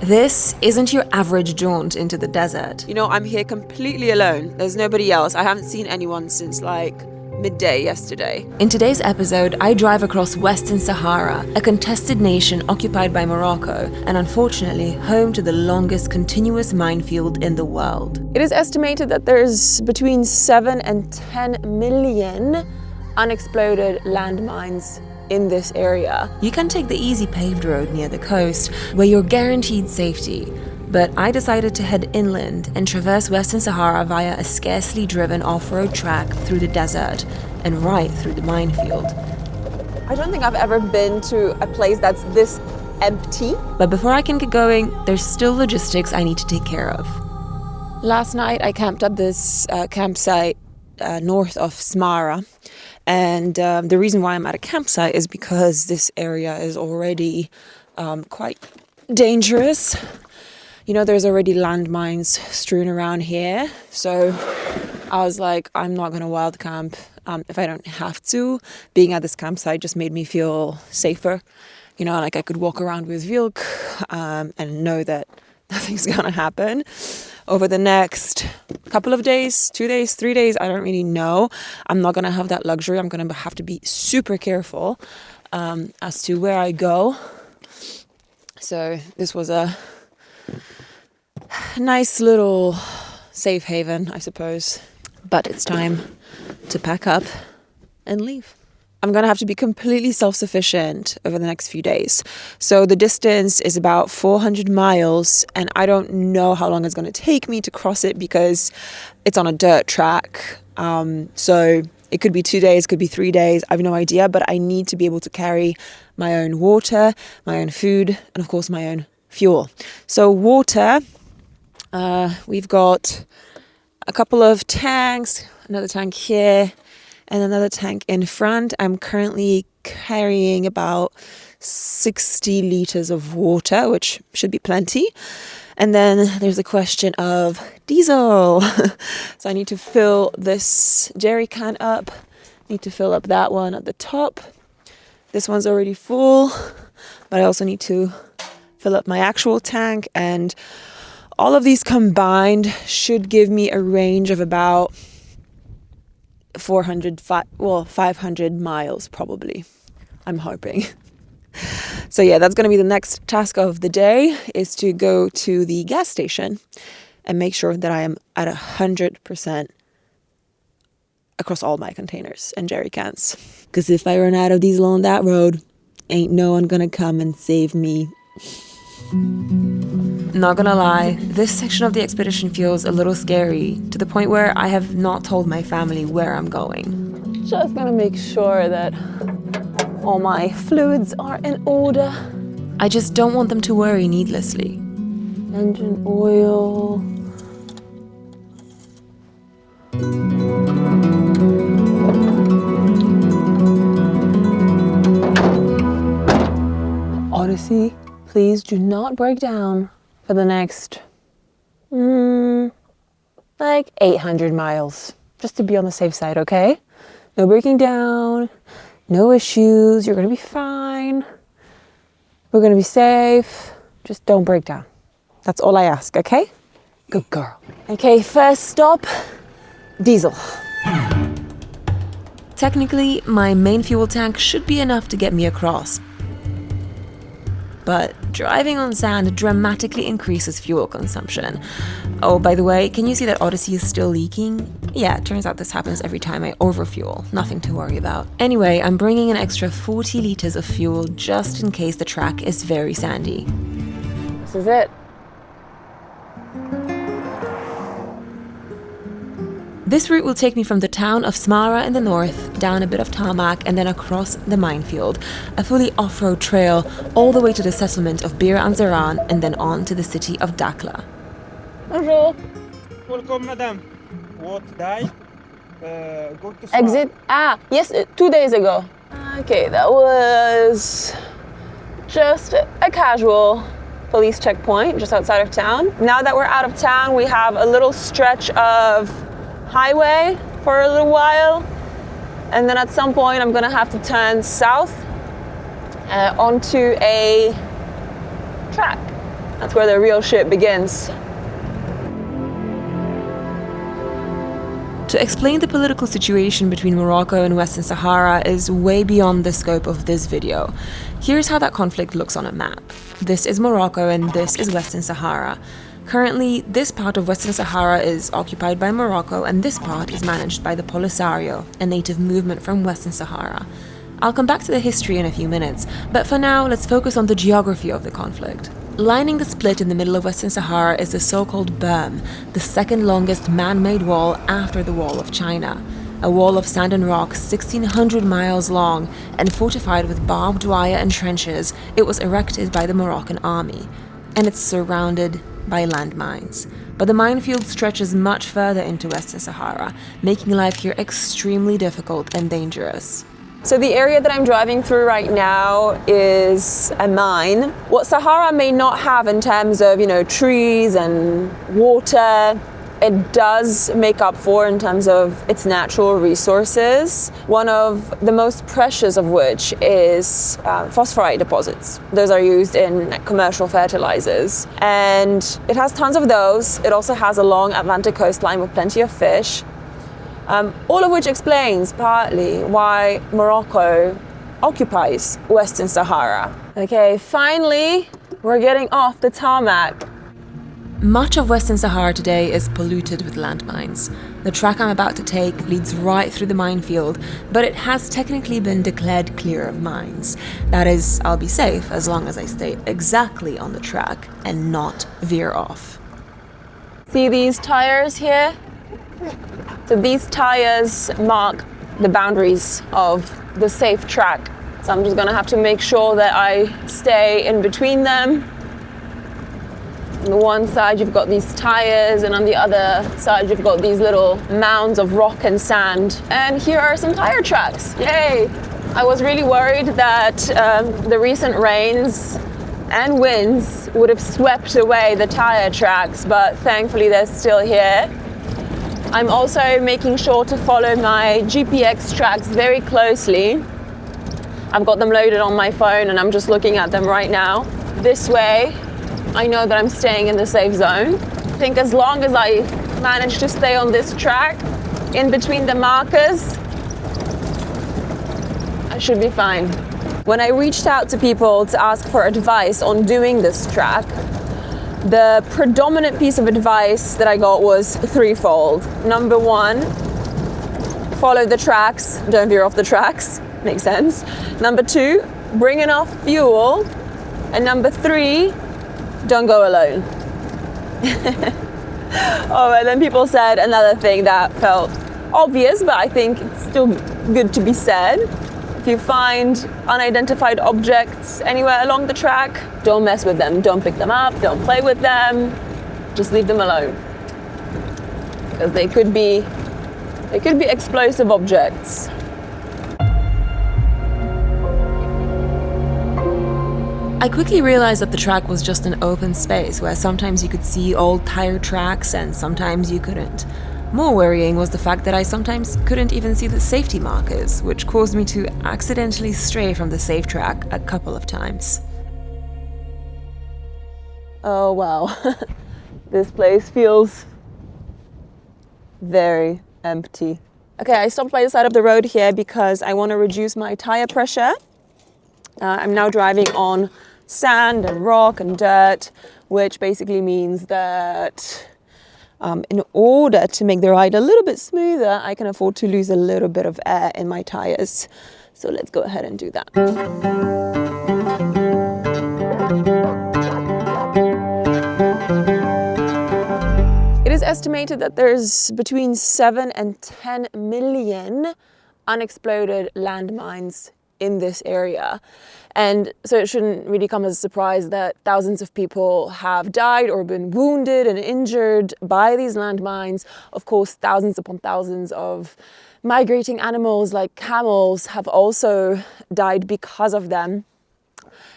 This isn't your average jaunt into the desert. You know, I'm here completely alone. There's nobody else. I haven't seen anyone since like midday yesterday. In today's episode, I drive across Western Sahara, a contested nation occupied by Morocco, and unfortunately home to the longest continuous minefield in the world. It is estimated that there's between 7 and 10 million unexploded landmines in this area. You can take the easy paved road near the coast, where you're guaranteed safety. But I decided to head inland and traverse Western Sahara via a scarcely driven off-road track through the desert and right through the minefield. I don't think I've ever been to a place that's this empty. But before I can get going, there's still logistics I need to take care of. Last night I camped at this campsite north of Smara. And the reason why I'm at a campsite is because this area is already quite dangerous. You know, there's already landmines strewn around here. So I was like, I'm not going to wild camp if I don't have to. Being at this campsite just made me feel safer. You know, like I could walk around with Vilk and know that nothing's going to happen. Over the next couple of days, 2 days, 3 days, I don't really know. I'm not going to have that luxury. I'm going to have to be super careful as to where I go. So this was a nice little safe haven, I suppose. But it's time to pack up and leave. I'm going to have to be completely self-sufficient over the next few days. So the distance is about 400 miles and I don't know how long it's going to take me to cross it because it's on a dirt track. So it could be 2 days, could be 3 days. I have no idea, but I need to be able to carry my own water, my own food, and of course my own fuel. So water, we've got a couple of tanks, another tank here, and another tank in front. I'm currently carrying about 60 liters of water, which should be plenty. And then there's the question of diesel. So I need to fill this jerry can up. Need to fill up that one at the top. This one's already full, but I also need to fill up my actual tank. And all of these combined should give me a range of about 500 miles probably, I'm hoping. So yeah, that's going to be the next task of the day, is to go to the gas station and make sure that I am at 100% across all my containers and jerry cans. Because if I run out of diesel on that road, ain't no one going to come and save me. Not gonna lie, this section of the expedition feels a little scary, to the point where I have not told my family where I'm going. Just gonna make sure that all my fluids are in order. I just don't want them to worry needlessly. Engine oil. Odyssey, please do not break down for the next, like 800 miles, just to be on the safe side, okay? No breaking down, no issues, you're gonna be fine. We're gonna be safe, just don't break down. That's all I ask, okay? Good girl. Okay, first stop, diesel. Technically, my main fuel tank should be enough to get me across. But driving on sand dramatically increases fuel consumption. Oh, by the way, can you see that Odyssey is still leaking? Yeah, it turns out this happens every time I overfuel. Nothing to worry about. Anyway, I'm bringing an extra 40 liters of fuel just in case the track is very sandy. This is it. This route will take me from the town of Smara in the north, down a bit of tarmac, and then across the minefield, a fully off-road trail, all the way to the settlement of Bir Anzaran, and then on to the city of Dakhla. Bonjour. Welcome, madam. What day? Go to Exit? Yes, 2 days ago. Okay, that was just a casual police checkpoint just outside of town. Now that we're out of town, we have a little stretch of highway for a little while, and then at some point I'm gonna have to turn south onto a track. That's where the real shit begins. To explain the political situation between Morocco and Western Sahara is way beyond the scope of this video. Here's how that conflict looks on a map. This is Morocco and this is Western Sahara. Currently, this part of Western Sahara is occupied by Morocco and this part is managed by the Polisario, a native movement from Western Sahara. I'll come back to the history in a few minutes, but for now, let's focus on the geography of the conflict. Lining the split in the middle of Western Sahara is the so-called Berm, the second longest man-made wall after the Wall of China. A wall of sand and rock 1,600 miles long and fortified with barbed wire and trenches, it was erected by the Moroccan army. And it's surrounded by landmines. But the minefield stretches much further into Western Sahara, making life here extremely difficult and dangerous. So the area that I'm driving through right now is a mine. What Sahara may not have in terms of, trees and water, it does make up for in terms of its natural resources. One of the most precious of which is phosphorite deposits. Those are used in commercial fertilizers. And it has tons of those. It also has a long Atlantic coastline with plenty of fish. All of which explains partly why Morocco occupies Western Sahara. Okay, finally, we're getting off the tarmac. Much of Western Sahara today is polluted with landmines. The track I'm about to take leads right through the minefield, but it has technically been declared clear of mines. That is, I'll be safe as long as I stay exactly on the track and not veer off. See these tires here? So these tires mark the boundaries of the safe track. So I'm just gonna have to make sure that I stay in between them. On the one side you've got these tires and on the other side you've got these little mounds of rock and sand. And here are some tire tracks, yay! I was really worried that the recent rains and winds would have swept away the tire tracks, but thankfully they're still here. I'm also making sure to follow my GPX tracks very closely. I've got them loaded on my phone and I'm just looking at them right now. This way, I know that I'm staying in the safe zone. I think as long as I manage to stay on this track, in between the markers, I should be fine. When I reached out to people to ask for advice on doing this track, the predominant piece of advice that I got was threefold. Number one, follow the tracks, don't veer off the tracks, makes sense. Number two, bring enough fuel. And number three, don't go alone. Oh, and then people said another thing that felt obvious, but I think it's still good to be said. If you find unidentified objects anywhere along the track, don't mess with them. Don't pick them up, don't play with them. Just leave them alone. Because they could be explosive objects. I quickly realized that the track was just an open space where sometimes you could see old tire tracks and sometimes you couldn't. More worrying was the fact that I sometimes couldn't even see the safety markers, which caused me to accidentally stray from the safe track a couple of times. Oh wow, this place feels very empty. Okay, I stopped by the side of the road here because I want to reduce my tire pressure. I'm now driving on sand and rock and dirt, which basically means that in order to make the ride a little bit smoother, I can afford to lose a little bit of air in my tires. So let's go ahead and do that. It is estimated that there's between 7 and 10 million unexploded landmines in this area. And so it shouldn't really come as a surprise that thousands of people have died or been wounded and injured by these landmines. Of course, thousands upon thousands of migrating animals like camels have also died because of them.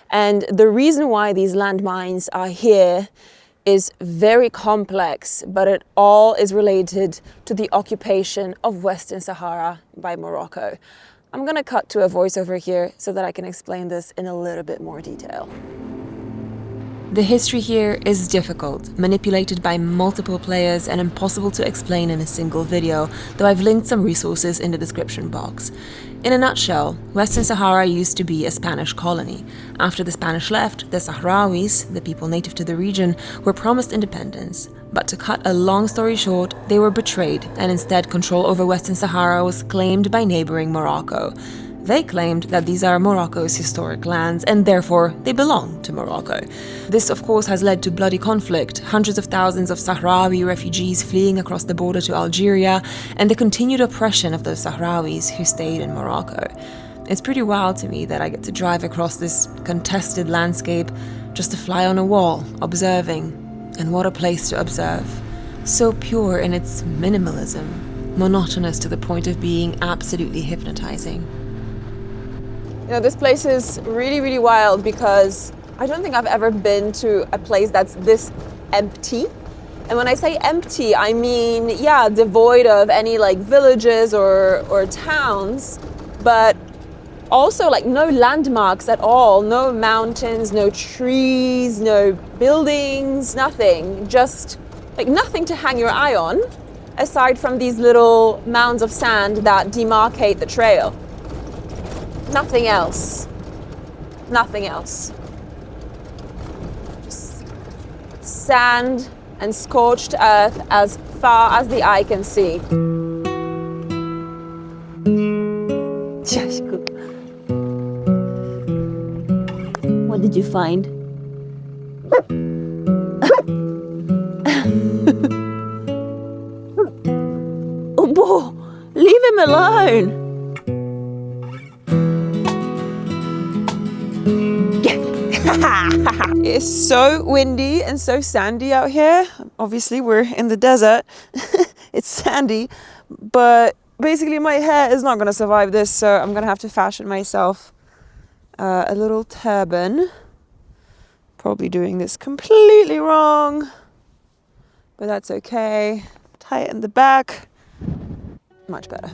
And the reason why these landmines are here is very complex, but it all is related to the occupation of Western Sahara by Morocco. I'm gonna cut to a voiceover here so that I can explain this in a little bit more detail. The history here is difficult, manipulated by multiple players and impossible to explain in a single video, though I've linked some resources in the description box. In a nutshell, Western Sahara used to be a Spanish colony. After the Spanish left, the Sahrawis, the people native to the region, were promised independence. But to cut a long story short, they were betrayed, and instead control over Western Sahara was claimed by neighboring Morocco. They claimed that these are Morocco's historic lands and therefore they belong to Morocco. This, of course, has led to bloody conflict, hundreds of thousands of Sahrawi refugees fleeing across the border to Algeria, and the continued oppression of those Sahrawis who stayed in Morocco. It's pretty wild to me that I get to drive across this contested landscape just to fly on a wall, observing. And what a place to observe. So pure in its minimalism, monotonous to the point of being absolutely hypnotizing. You know, this place is really, really wild because I don't think I've ever been to a place that's this empty. And when I say empty, I mean, yeah, devoid of any like villages or towns, but also like no landmarks at all, no mountains, no trees, no buildings, nothing, just like nothing to hang your eye on aside from these little mounds of sand that demarcate the trail. Nothing else. Nothing else. Just sand and scorched earth as far as the eye can see. What did you find? Oh, boy, leave him alone. It's so windy and so sandy out here. Obviously, we're in the desert. It's sandy, but basically my hair is not going to survive this, so I'm going to have to fashion myself a little turban. Probably doing this completely wrong, but that's okay. Tie it in the back. Much better.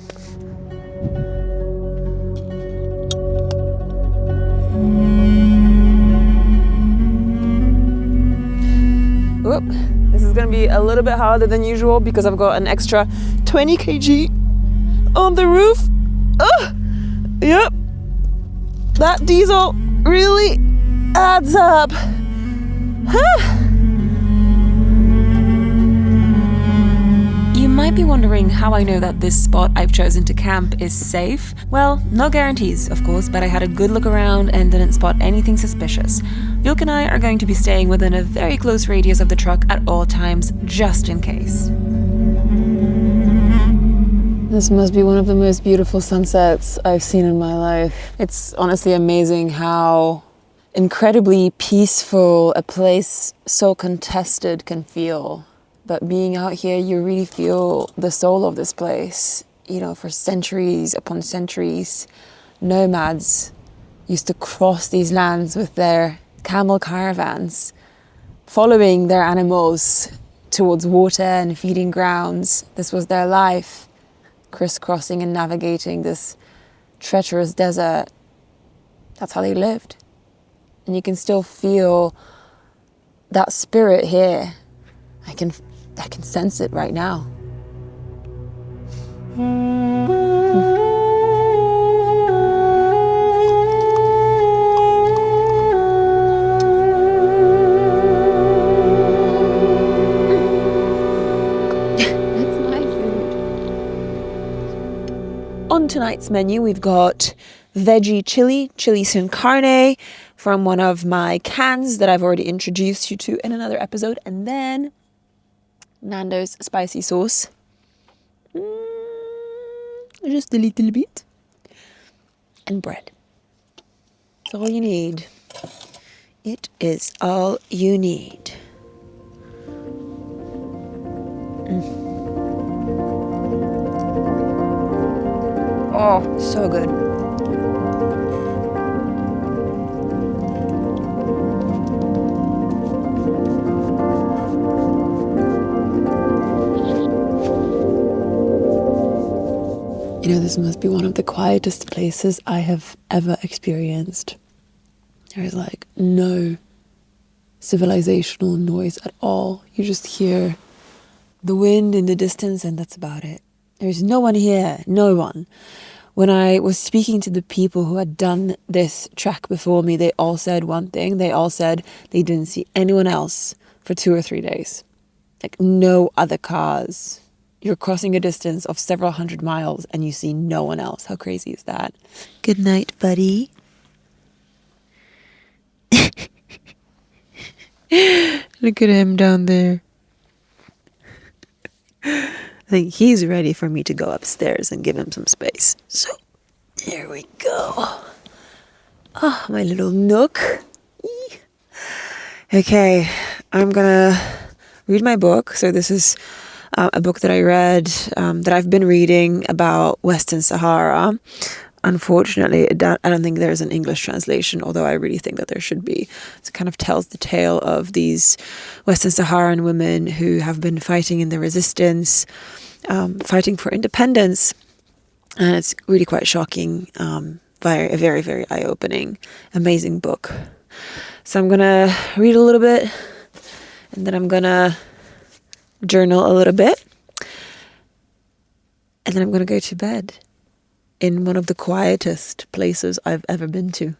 Oop. This is going to be a little bit harder than usual because I've got an extra 20 kg on the roof. Yep. That diesel really adds up. You might be wondering how I know that this spot I've chosen to camp is safe. Well, no guarantees, of course, but I had a good look around and didn't spot anything suspicious. Vilk and I are going to be staying within a very close radius of the truck at all times, just in case. This must be one of the most beautiful sunsets I've seen in my life. It's honestly amazing how incredibly peaceful a place so contested can feel. But being out here, you really feel the soul of this place. You know, for centuries upon centuries, nomads used to cross these lands with their camel caravans, following their animals towards water and feeding grounds. This was their life, crisscrossing and navigating this treacherous desert. That's how they lived. And you can still feel that spirit here. I can sense it right now. That's my food. On tonight's menu, we've got veggie chili sin carne from one of my cans that I've already introduced you to in another episode, and then Nando's spicy sauce. Just a little bit. And bread. It's all you need. It is all you need. Oh, so good. You know, this must be one of the quietest places I have ever experienced. There is like no civilizational noise at all. You just hear the wind in the distance, and that's about it. There's no one here, no one. When I was speaking to the people who had done this trek before me, they all said one thing. They all said they didn't see anyone else for 2 or 3 days. Like, no other cars. You're crossing a distance of several hundred miles and you see no one else. How crazy is that? Good night, buddy. Look at him down there. I think he's ready for me to go upstairs and give him some space. So, there we go. Oh, my little nook. Okay, I'm gonna read my book. So this is a book that I read, that I've been reading about Western Sahara. Unfortunately, I don't think there's an English translation, although I really think that there should be. It kind of tells the tale of these Western Saharan women who have been fighting in the resistance, fighting for independence. And it's really quite shocking, very, very, very eye-opening, amazing book. So I'm going to read a little bit, and then I'm going to journal a little bit, and then I'm going to go to bed in one of the quietest places I've ever been to.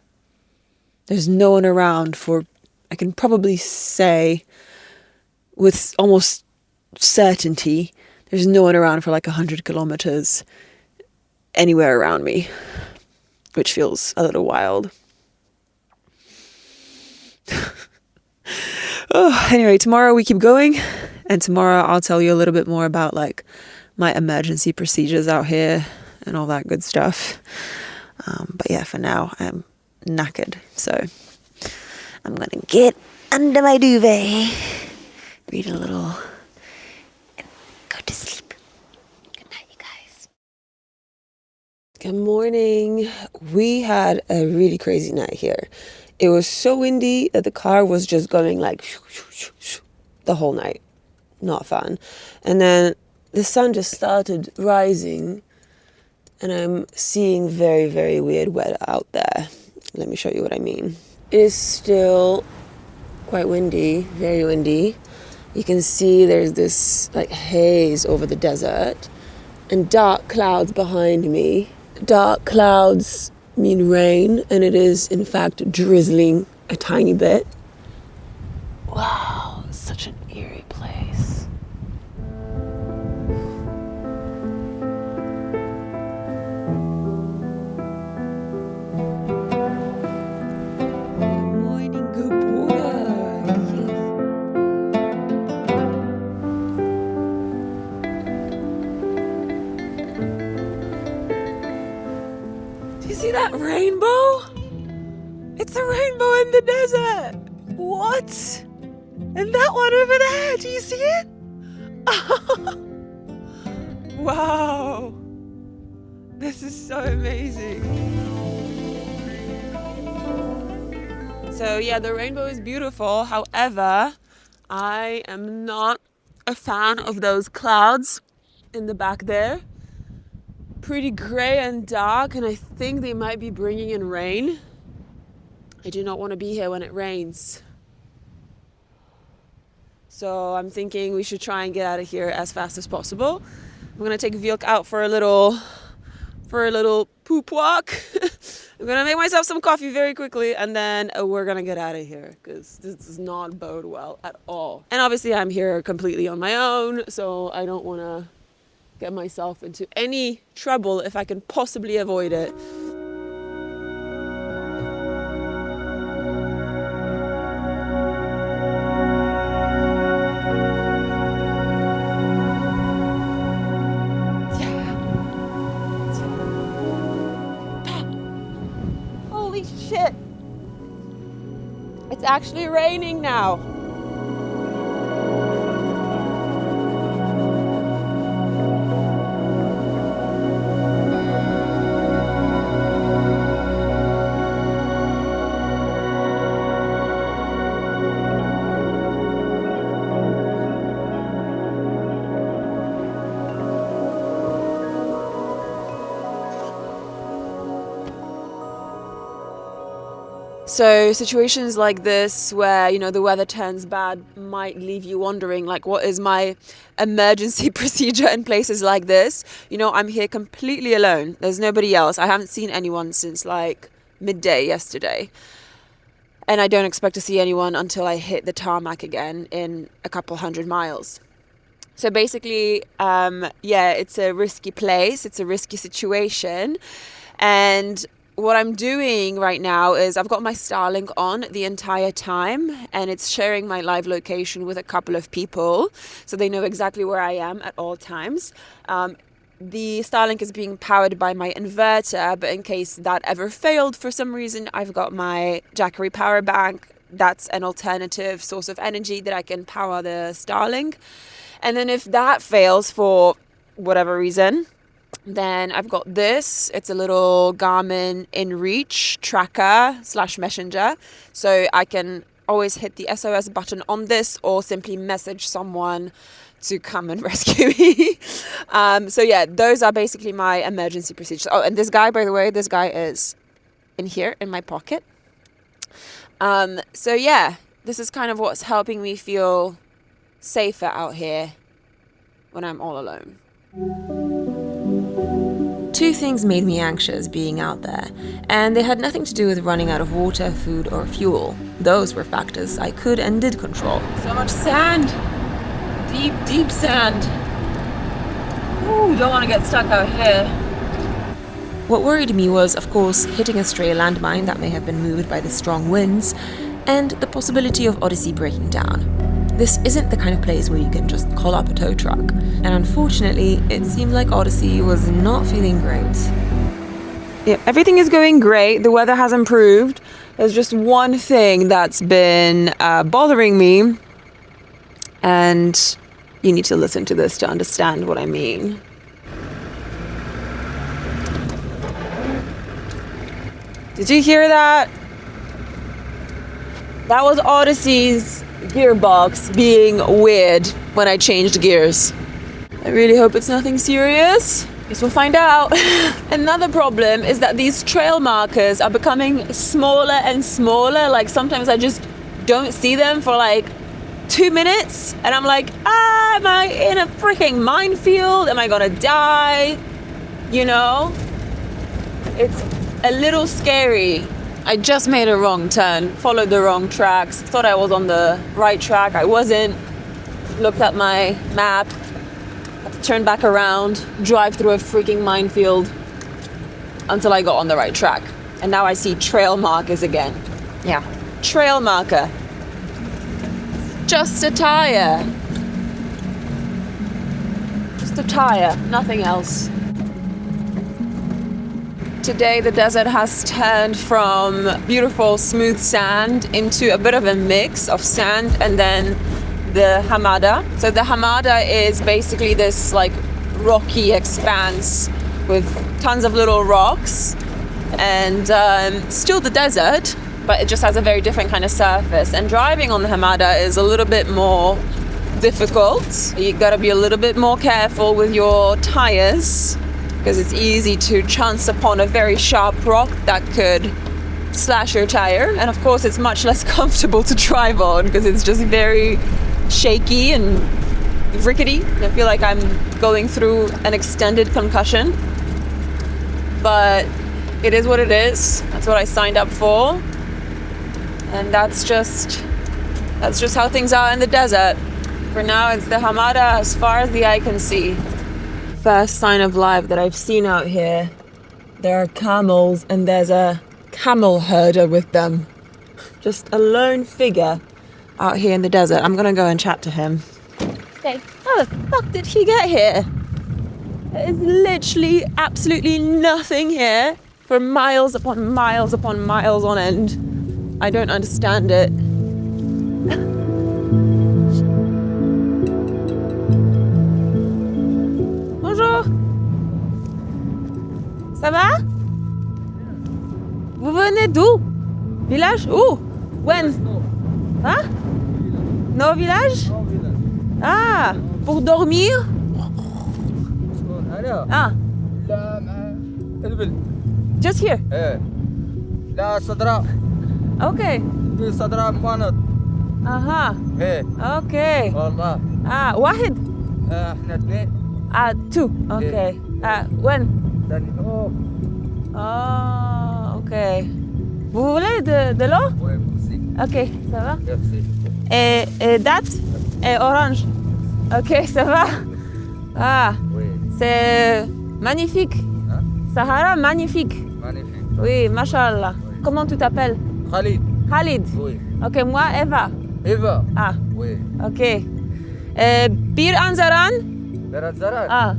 There's no one around for, I can probably say with almost certainty, there's no one around for like 100 kilometers anywhere around me, which feels a little wild. Anyway, tomorrow we keep going, and tomorrow I'll tell you a little bit more about like my emergency procedures out here and all that good stuff. But yeah, for now I'm knackered, so I'm gonna get under my duvet, read a little, and go to sleep. Good night, you guys. Good morning. We had a really crazy night here. It was so windy that the car was just going like the whole night. Not fun. And then the sun just started rising, and I'm seeing very, very weird weather out there. Let me show you what I mean. It is still quite windy, very windy. You can see there's this like haze over the desert and dark clouds behind me. Dark clouds mean rain, and it is in fact drizzling a tiny bit. Wow, such an eerie place. Good morning, good boy. Do you see that rainbow? It's a rainbow in the desert. What? And that one over there, do you see it? Wow. This is so amazing. So yeah, the rainbow is beautiful. However, I am not a fan of those clouds in the back there. Pretty gray and dark, and I think they might be bringing in rain. I do not want to be here when it rains. So I'm thinking we should try and get out of here as fast as possible. I'm gonna take Vilk out for a little poop walk. I'm gonna make myself some coffee very quickly, and then we're gonna get out of here, because this does not bode well at all. And obviously I'm here completely on my own, so I don't want to get myself into any trouble if I can possibly avoid it. Holy shit! It's actually raining now. So situations like this where, you know, the weather turns bad might leave you wondering, like, what is my emergency procedure in places like this? You know, I'm here completely alone. There's nobody else. I haven't seen anyone since like midday yesterday. And I don't expect to see anyone until I hit the tarmac again in a couple 100 miles. So basically, it's a risky place. It's a risky situation. And what I'm doing right now is I've got my Starlink on the entire time, and it's sharing my live location with a couple of people, so they know exactly where I am at all times. The Starlink is being powered by my inverter, but in case that ever failed for some reason, I've got my Jackery power bank. That's an alternative source of energy that I can power the Starlink. And then if that fails for whatever reason, then I've got this. It's a little Garmin InReach tracker / messenger. So I can always hit the SOS button on this or simply message someone to come and rescue me. Those are basically my emergency procedures. Oh, and this guy, by the way, this guy is in here in my pocket. This is kind of what's helping me feel safer out here when I'm all alone. Two things made me anxious being out there, and they had nothing to do with running out of water, food, or fuel. Those were factors I could and did control. So much sand. Deep, deep sand. Ooh, don't want to get stuck out here. What worried me was, of course, hitting a stray landmine that may have been moved by the strong winds, and the possibility of Odyssey breaking down. This isn't the kind of place where you can just call up a tow truck. And unfortunately, it seemed like Odyssey was not feeling great. Yeah, everything is going great. The weather has improved. There's just one thing that's been bothering me. And you need to listen to this to understand what I mean. Did you hear that? That was Odyssey's gearbox being weird when I changed gears. I really hope it's nothing serious. Guess we'll find out. Another problem is that these trail markers are becoming smaller and smaller. Like sometimes I just don't see them for like 2 minutes and I'm like, am I in a freaking minefield? Am I gonna die? You know? It's a little scary. I just made a wrong turn, followed the wrong tracks, thought I was on the right track. I wasn't. Looked at my map, had to turn back around, drive through a freaking minefield until I got on the right track. And now I see trail markers again. Yeah, trail marker. Just a tire. Just a tire, nothing else. Today the desert has turned from beautiful smooth sand into a bit of a mix of sand and then the hamada. So the hamada is basically this like rocky expanse with tons of little rocks and still the desert, but it just has a very different kind of surface. And driving on the hamada is a little bit more difficult. You gotta be a little bit more careful with your tires, because it's easy to chance upon a very sharp rock that could slash your tire. And of course, it's much less comfortable to drive on because it's just very shaky and rickety. I feel like I'm going through an extended concussion. But it is what it is. That's what I signed up for. And that's just how things are in the desert. For now, it's the hamada as far as the eye can see. First sign of life that I've seen out here. There are camels and there's a camel herder with them. Just a lone figure out here in the desert. I'm gonna go and chat to him. Hey, how the fuck did he get here? There is literally absolutely nothing here for miles upon miles upon miles on end. I don't understand it. Bonjour. Ça va? Vous venez d'où? Village? Où? When? Hein? No village? Ah, pour dormir? Ah. لا مع البل. Just here. لا صدراء. اوكي في صدرها مانط. اها ايه اوكي والله. واحد احنا اثنين. two اوكي وين ثاني. ok. Vous voulez de l'eau? Oui, merci. Ok, ça va. Merci. Et date? Et orange. Ok, ça va. Oui. C'est magnifique. Hein? Sahara, magnifique. Magnifique. Oui, mashallah. Comment tu t'appelles? Khalid. Khalid. Oui. Ok, moi, Eva. Eva. Oui. Ok. Bir Anzaran? بلد زران.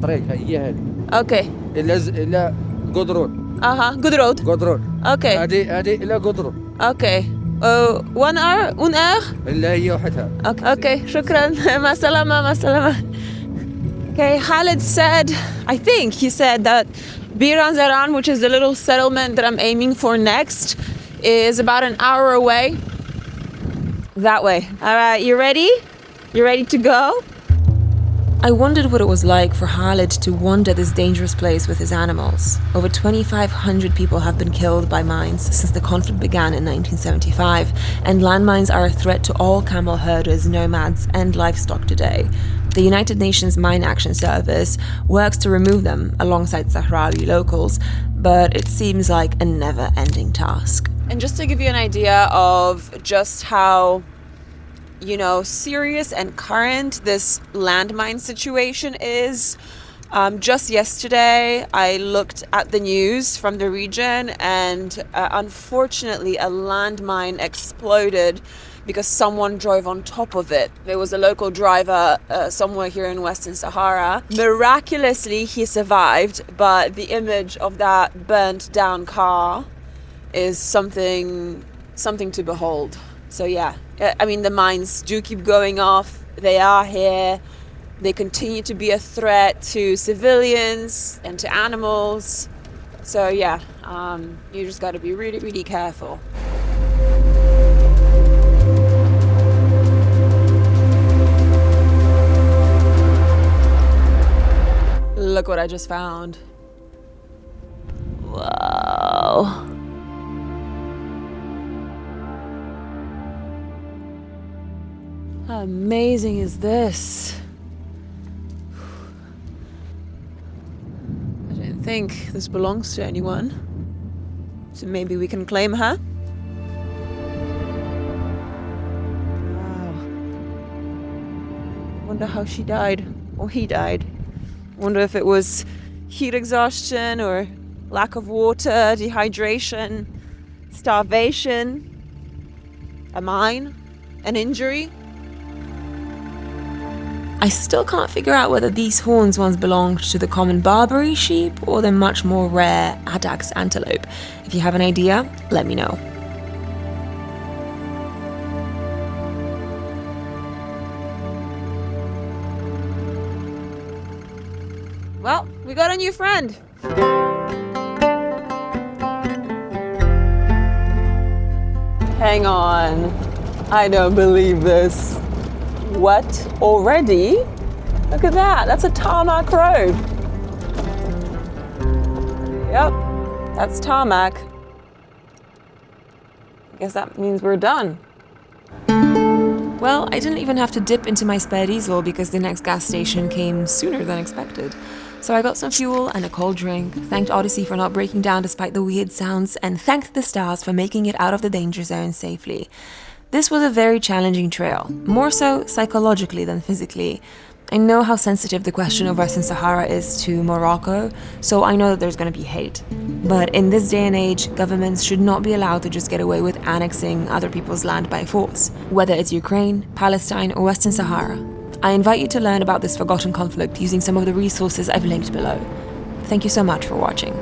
طريق هي هذه. Ok. إلى قدرون. Good road. قدرون. Ok. هذه إلى قدرون. Ok. 1 hour? 1 heure? إلا هي وحدها. Okay, shukran. Ma salama. Okay, Khalid said, I think he said that Bir Anzaran, which is the little settlement that I'm aiming for next, is about an hour away. That way. All right, you ready? You ready to go? I wondered what it was like for Khalid to wander this dangerous place with his animals. Over 2,500 people have been killed by mines since the conflict began in 1975, and landmines are a threat to all camel herders, nomads, and livestock today. The United Nations Mine Action Service works to remove them alongside Sahrawi locals, but it seems like a never-ending task. And just to give you an idea of just how serious and current this landmine situation is. Just yesterday, I looked at the news from the region, and unfortunately, a landmine exploded because someone drove on top of it. There was a local driver somewhere here in Western Sahara. Miraculously, he survived, but the image of that burnt down car is something to behold. So yeah, I mean, the mines do keep going off. They are here. They continue to be a threat to civilians and to animals. So yeah, you just got to be really, really careful. Look what I just found. Whoa. How amazing is this? I don't think this belongs to anyone. So maybe we can claim her? Wow. Wonder how she died, or he died. Wonder if it was heat exhaustion or lack of water, dehydration, starvation, a mine, an injury. I still can't figure out whether these horns once belonged to the common Barbary sheep or the much more rare Addax antelope. If you have an idea, let me know. Well, we got a new friend. Hang on. I don't believe this. What? Already? Look at that. That's a tarmac road. Yep. That's tarmac. I guess that means we're done. Well, I didn't even have to dip into my spare diesel because the next gas station came sooner than expected. So I got some fuel and a cold drink, thanked Odyssey for not breaking down despite the weird sounds, and thanked the stars for making it out of the danger zone safely. This was a very challenging trail, more so psychologically than physically. I know how sensitive the question of Western Sahara is to Morocco, so I know that there's going to be hate. But in this day and age, governments should not be allowed to just get away with annexing other people's land by force, whether it's Ukraine, Palestine, or Western Sahara. I invite you to learn about this forgotten conflict using some of the resources I've linked below. Thank you so much for watching.